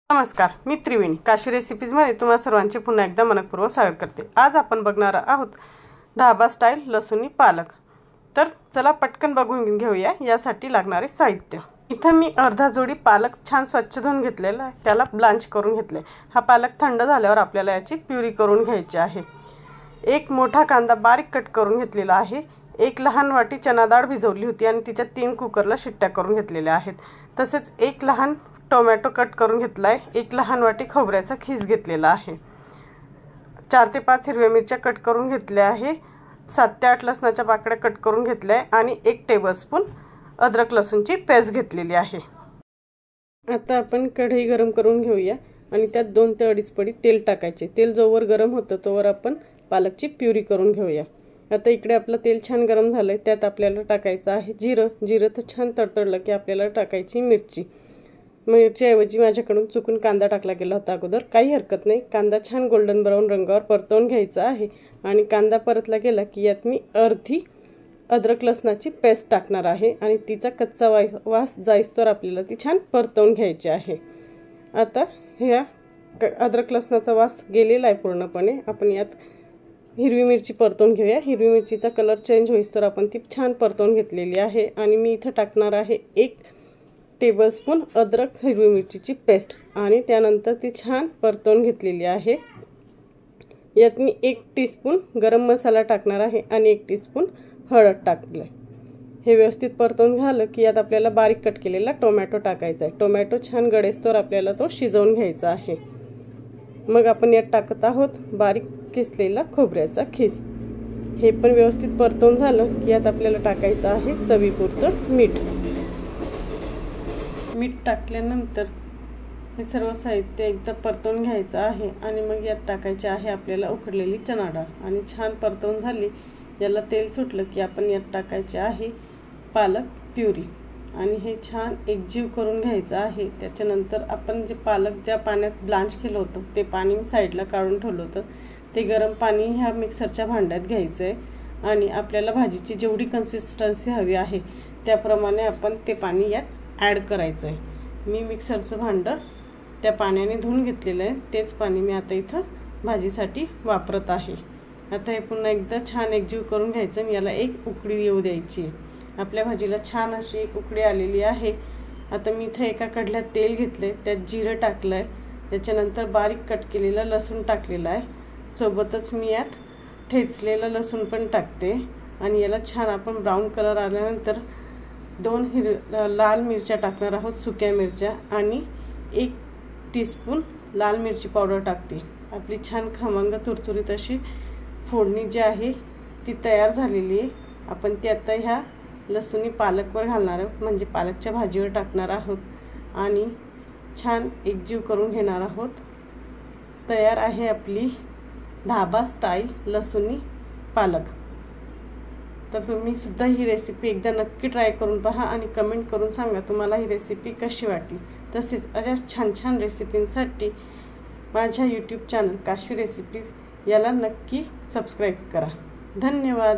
नमस्कार, मी त्रिवेणी काशी रेसिपीजमध्ये तुम्हा सर्वांचे पुन्हा एकदा मनपूर्वक स्वागत करते। आज आपण बघणार आहोत ढाबा स्टाईल लसूणी पालक। तर चला पटकन बघून घेऊया यासाठी लागणारे साहित्य। इथे मी अर्धा जोडी पालक छान स्वच्छ धुवून घेतलेला आहे, त्याला ब्लांच करून घेतले। हा पालक थंड झाल्यावर आपल्याला याची प्युरी करून घ्यायची आहे। एक मोठा कांदा बारीक कट करून घेतलेला आहे। एक लहान वाटी चना डाळ भिजवली होती आणि तिच्या 3 कुकरला शिट्ट्या करून घेतलेल्या आहेत। तसेच एक लहान टोमॅटो कट करून घेतलाय। एक लहान वाटी खोबऱ्याचा खीस घेतलेला आहे। 4 ते 5 हिरव्या मिरच्या कट करून घेतल्या आहे। 7 ते 8 लसणाच्या पाकळ्या कट करून घेतल्या आणि 1 टेबलस्पून अद्रक लसूणची पेस्ट घेतलेली आहे। आता आपण कढई गरम करून घेऊया आणि त्यात 2 ते 2.5 पडी तेल टाकायचे। तेल जोवर गरम होतं तोवर आपण पालकची प्युरी करून घेऊया। आता इकडे आपलं तेल छान गरम झालंय, त्यात आपल्याला टाकायचं आहे जिरं तर छान तडतडलं की आपल्याला टाकायची मिरची। मिरचीऐवजी माझ्याकडून चुकून कांदा टाकला गेला होता अगोदर, काही हरकत नाही। कांदा छान गोल्डन ब्राऊन रंगावर परतवून घ्यायचा आहे आणि कांदा परतला गेला की यात मी अर्धी अद्रक लसणाची पेस्ट टाकणार आहे आणि तिचा कच्चा वास जाईस्तोवर आपल्याला ती छान परतवून घ्यायची आहे। आता ह्या अद्रक लसणाचा वास गेलेला आहे पूर्णपणे। आपण यात हिरवी मिरची परतवून घेऊया। हिरवी मिरचीचा कलर चेंज होईस्तोवर आपण ती छान परतवून घेतलेली आहे आणि मी इथे टाकणार आहे 1 टेबलस्पून अद्रक हिरवी मिरचीची पेस्ट आणि त्यानंतर ती छान परतवून घेतलेली आहे। यात मी 1 टीस्पून गरम मसाला टाकणार आहे आणि 1 टीस्पून हळद टाकले। हे व्यवस्थित परतवून झालं की यात आपल्याला बारीक कट केलेला टोमॅटो टाकायचा आहे। टोमॅटो छान गळेस्तोवर आपल्याला तो शिजवून घ्यायचा आहे। मग आपण यात टाकत आहोत बारीक किसलेला खोबऱ्याचा खीस। हे पण व्यवस्थित परतवून झालं की यात आपल्याला टाकायचं आहे चवीपुरतं मीठ। मीठ टाकल्यानंतर हे सर्व साहित्य एकदा परतवून घ्यायचं आहे आणि मग यात टाकायचे आहे आपल्याला उकडलेली चना डाळ आणि छान परतवून झाली, याला तेल सुटलं की आपण यात टाकायचे आहे पालक प्युरी आणि हे छान एकजीव करून घ्यायचं आहे। त्याच्यानंतर आपण जे पालक ज्या पाण्यात ब्लांच केलं होतं ते पाणी साईडला काढून ठेवलं होतं, ते गरम पाणी ह्या मिक्सरच्या भांड्यात घ्यायचं आहे आणि आपल्याला भाजीची जेवढी कन्सिस्टन्सी हवी आहे त्याप्रमाणे आपण ते पाणी यात ॲड करायचं आहे। मी मिक्सरचं भांडं त्या पाण्याने धुवून घेतलेलं आहे, तेच पाणी मी आता इथं भाजीसाठी वापरत आहे। आता हे पुन्हा एकदा छान एकजीव करून घ्यायचं आणि याला एक उकळी येऊ द्यायची आहे। आपल्या भाजीला छान अशी एक उकळी आलेली आहे। आता मी इथं एका कढल्यात तेल घेतले, त्यात जिरं टाकलं आहे, त्याच्यानंतर बारीक कट केलेला लसूण टाकलेला आहे। सोबतच मी यात ठेचलेलं लसूण पण टाकते आणि याला छान आपण ब्राऊन कलर आल्यानंतर 2 लाल मिरच्या टाकणार आहोत, सुक्या मिरच्या, आणि 1 टीस्पून लाल मिरची पावडर टाकते। आपली छान खमंग चुरचुरीत अशी फोडणी जी आहे ती तयार झालेली आहे। आपण ती आता ह्या लसूणी पालकवर घालणार आहोत, म्हणजे पालकच्या भाजीवर टाकणार आहोत आणि छान एकजीव करून घेणार आहोत। तयार आहे आपली ढाबा स्टाईल लसूणी पालक। तर तुम्ही सुद्धा ही रेसिपी एकदा नक्की ट्राय करून पहा आणि कमेंट करून सांगा तुम्हाला ही रेसिपी कशी वाटली। तसेच अशाच छान छान रेसिपींसाठी माझ्या यूट्यूब चॅनल काशी रेसिपीज याला नक्की सबस्क्राईब करा। धन्यवाद।